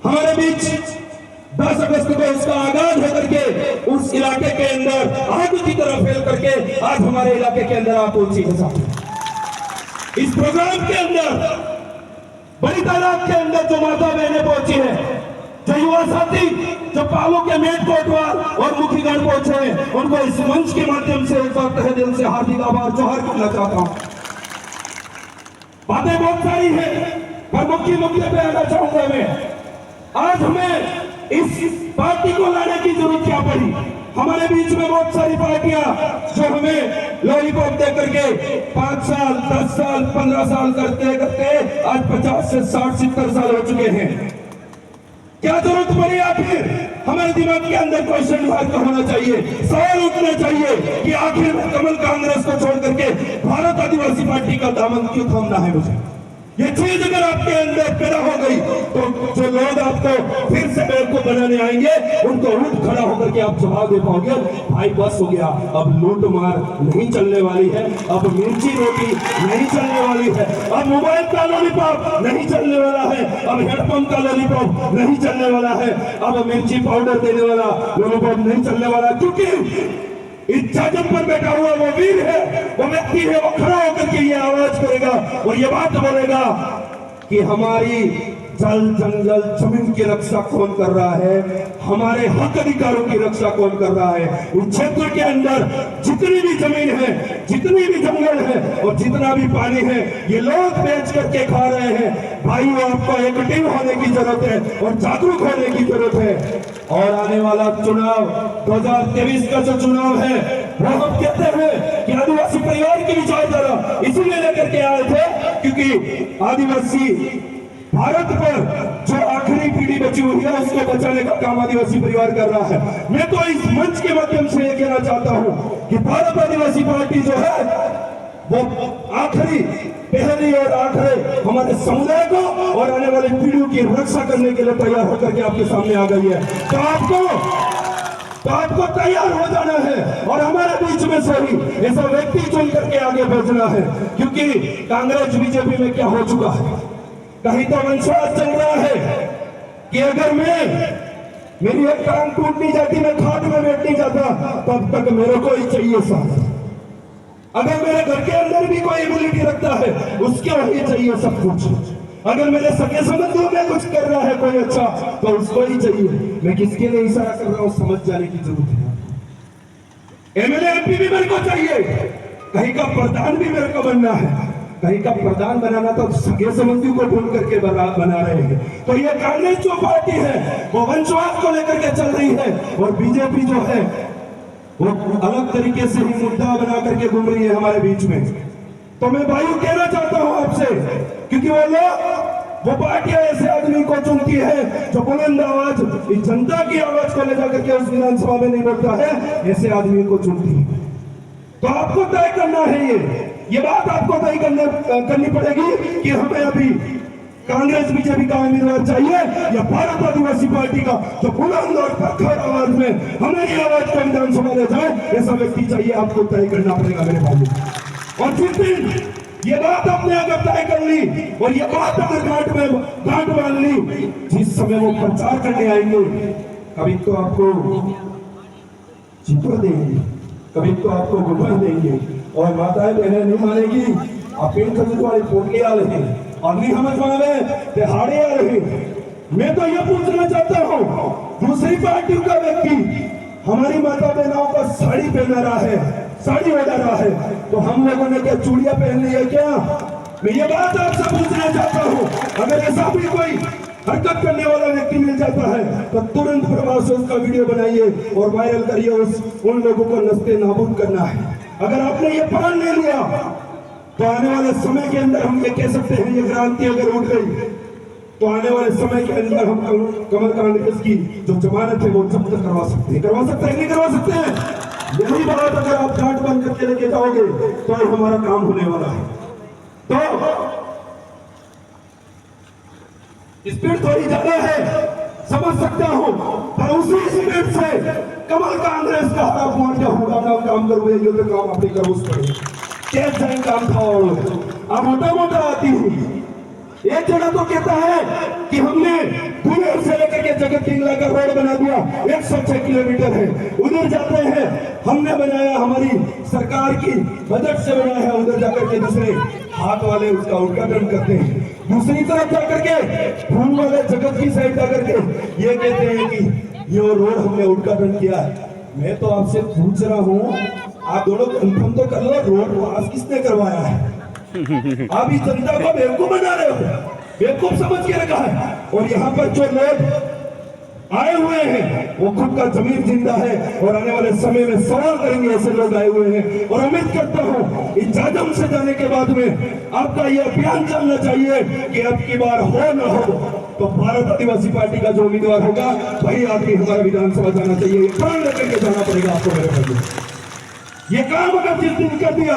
हमारे बीच 10 अगस्त को इसका आगाज होकर के उस इलाके के अंदर आग की तरह फैल करके आज हमारे इलाके के अंदर आप पहुंची है साथी। इस प्रोग्राम के अंदर बड़ी तादाद के अंदर जो माता बहनें पहुंची है, जो युवा साथी, जो पालो के मेट कोटवार और मुखीगढ़ पहुंचे हैं, उनको इस मंच के माध्यम से एक बार तहे दिल से हार्दिक आभार जोहार करना चाहता हूं। बातें बहुत सारी है पर मुख्य पे आना चाहूंगा मैं। आज हमें इस पार्टी को लाने की जरूरत क्या पड़ी? हमारे बीच में बहुत सारी पार्टियां जो हमें लॉलीपॉप दे करके 5 साल 10 साल 15 साल करते करते आज 50 से 60-70 साल हो चुके हैं। क्या जरूरत पड़ी? आखिर हमारे दिमाग के अंदर क्वेश्चन मार्क होना चाहिए, सवाल उठना चाहिए कि आखिर कमल कांग्रेस को छोड़ करके भारत आदिवासी पार्टी का दामन क्यों थामना है मुझे? ये चीज अगर आपके अंदर पैदा हो गई तो जो लोग आपको फिर से बेवकूफ बनाने आएंगे उनको उठ खड़ा होकर के आप जवाब दे पाओगे, भाई बस हो गया, अब लूट मार नहीं चलने वाली है, अब मिर्ची रोटी नहीं चलने वाली है, अब मोबाइल का लॉलीपॉप नहीं चलने वाला है, अब हेडपंप का लॉलीपॉप नहीं चलने वाला है, अब मिर्ची पाउडर देने वाला लॉलीपॉप नहीं चलने वाला। क्योंकि इस जगत पर बैठा हुआ वो वीर है, वो व्यक्ति है, वो खड़ा होकर के ये आवाज करेगा और ये बात बोलेगा कि हमारी जल जंगल जमीन की रक्षा कौन कर रहा है, हमारे हक अधिकारों की रक्षा कौन कर रहा है। उस क्षेत्र के अंदर जितनी भी जमीन है, जितनी भी जंगल है और जितना भी पानी है, ये लोग बेच करके खा रहे हैं। भाइयों, आपको एक्टिव होने की जरूरत है और जागरूक होने की जरूरत है। और आने वाला चुनाव 2023 का जो चुनाव है वो हम कहते हैं कि आदिवासी परिवार की विचारधारा इसीलिए लेकर के आए थे क्योंकि आदिवासी भारत पर जो आखिरी पीढ़ी बची हुई है उसको बचाने का काम आदिवासी परिवार कर रहा है। मैं तो इस मंच के माध्यम से ये कहना चाहता हूं कि भारत आदिवासी पार्टी जो है वो आखिरी पहली और आखिरी हमारे समुदाय को और आने वाली पीढ़ियों की रक्षा करने के लिए तैयार होकर के आपके सामने आ गई है। तो आपको तैयार हो जाना है और हमारे बीच में से ही ऐसा व्यक्ति चुन करके आगे बढ़ना है। क्योंकि कांग्रेस बीजेपी में क्या हो चुका है, कहीं तो वंशवाद चल रहा है कि अगर मेरी एक टांग टूट नहीं जाती, मैं खाट में बैठ नहीं जाता, तब तक मेरे को ही चाहिए साथ। अगर मेरे घर के अंदर भी कोई एबिलिटी रखता है उसके वही चाहिए सब कुछ। अगर मेरे सगे संबंधियों में कुछ कर रहा है कोई अच्छा तो उसको ही चाहिए। मैं किसके लिए इशारा कर रहा हूं समझ जाने की जरूरत है। एमएलए एमपी भी मेरे को चाहिए, कहीं का प्रधान भी मेरे को बनना है। कहीं का प्रधान बनाना तो सगे संबंधियों को ढूंढ करके बना रहे हैं। तो ये कांग्रेस जो पार्टी है वो वंशवाद को लेकर के चल रही है और बीजेपी जो है वो अलग तरीके से ही मुद्दा बना करके घूम रही है हमारे बीच में। तो मैं भाइयों कहना चाहता हूं आपसे, क्योंकि वो पार्टियां ऐसे आदमी को चुनती है जो बुलंद आवाज इस जनता की आवाज को ले जाकर के उस विधानसभा में नहीं बोलता है, ऐसे आदमी को चुनती है। तो आपको तय करना है ये बात आपको तय करनी पड़ेगी कि हमें अभी कांग्रेस बीजेपी का उम्मीदवार चाहिए या भारत आदिवासी पार्टी का जो बुलंद और प्रखर आवाज में हमारी आवाज को विधानसभा ले जाए, ऐसा व्यक्ति चाहिए। आपको तय करना पड़ेगा मेरे भाइयों। और जिस दिन ये बात अपने अगर तय कर ली और ये बात अगर गांठ बांध ली, जिस समय वो प्रचार करने आएंगे कभी तो आपको चित्र देंगे, कभी तो आपको गुमराह देंगे और माताएं बहनें नहीं मानेगी। आप इन वाले पोटले आ रहे हैं और नहीं समझ पावे दिहाड़े आ रहे। मैं तो ये पूछना चाहता हूँ, दूसरी पार्टियों का व्यक्ति हमारी माता बहनों का साड़ी पहना रहा है, साड़ी ओढ़ा रहा है, तो हम लोगों ने क्या चूड़ियां पहन ली है क्या? मैं ये बात आपसे पूछना चाहता हूँ। अगर ऐसा भी कोई हरकत करने वाला व्यक्ति मिल जाता है तो तुरंत प्रभाव से उसका वीडियो बनाइए और वायरल करिए। उन लोगों को नस्ते नाबूद करना है। अगर आपने ये प्रण ले लिया तो आने वाले समय के अंदर हम ये कह सकते हैं, ये क्रांति अगर उठ गई तो आने वाले समय के अंदर हम कमल कांग्रेस की जो जमानत है वो जब्त करवा सकते हैं। नहीं करवा सकते हैं। यही बात अगर आप गांठ बंद करके लेके जाओगे तो हमारा काम होने वाला है। तो स्पीड थोड़ी ज्यादा है, समझ सकता हूं, पर उसी स्पीड से कमल कांग्रेस का हरा पॉइंट होगा ना काम करोगे जो तो काम अपने करो उस पर कैसे काम खाओगे। अब मोटा आती हूँ एक जगह तो कहता है कि हमने दूर से पिंगला का रोड बना दिया, 106 किलोमीटर है। उधर जाते हैं, हमने बनाया, हमारी सरकार की बजट से बनाया है। उधर जाकर के दूसरे हाथ वाले उसका उद्घाटन करते हैं। दूसरी तरफ जाकर के फूल वाले जगत की साइड जाकर के ये कहते हैं कि ये रोड हमने उद्घाटन किया है। मैं तो आपसे पूछ रहा हूँ, आप दोनों कंफर्म तो कर लो, रोड पास किसने करवाया है? आप इस जनता को बेवकूफ बना रहे हो, बेवकूफ समझ के रखा है। और यहाँ पर जो लोग आए हुए हैं वो खुद का जमीर जिंदा है और आने वाले समय में सवाल करेंगे, ऐसे लोग आए हुए हैं। और उम्मीद करता हूँ इस जाजम से जाने के बाद में आपका ये अभियान चलना चाहिए कि अब की बार हो न हो तो भारत आदिवासी पार्टी का जो उम्मीदवार होगा वही आदमी हमारा विधानसभा जाना चाहिए। ये प्राण लेकर के जाना पड़ेगा आपको मेरे भाई। ये काम अगर जिस दिन कर दिया,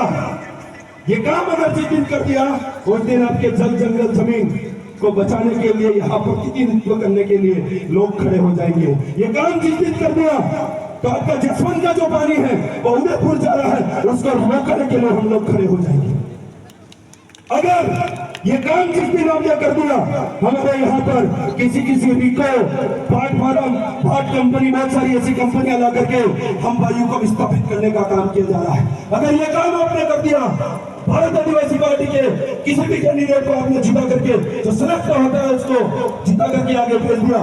ये काम अगर जिस दिन कर दिया, उस दिन आपके जल जंगल जमीन को बचाने के लिए, यहाँ पर प्रतिनिधित्व करने के लिए लोग खड़े हो जाएंगे। ये काम जिस दिन कर दिया तो आपका जसवंत का जो पानी है वो उदयपुर जा रहा है, उसको रोकने के लिए हम लोग खड़े हो जाएंगे। अगर ये काम जिस दिन आपने कर दिया, हमारे यहाँ पर किसी रिको, पाट फार्म, पाट कंपनी, बहुत सारी ऐसी कंपनियां ला करके हम वायु को विस्थापित करने का काम किया जा रहा है। अगर ये काम आपने कर दिया, भारत आदिवासी पार्टी के किसी भी कैंडिडेट को आपने जिता करके, जो सनक का होता है उसको जिता करके आगे भेज दिया,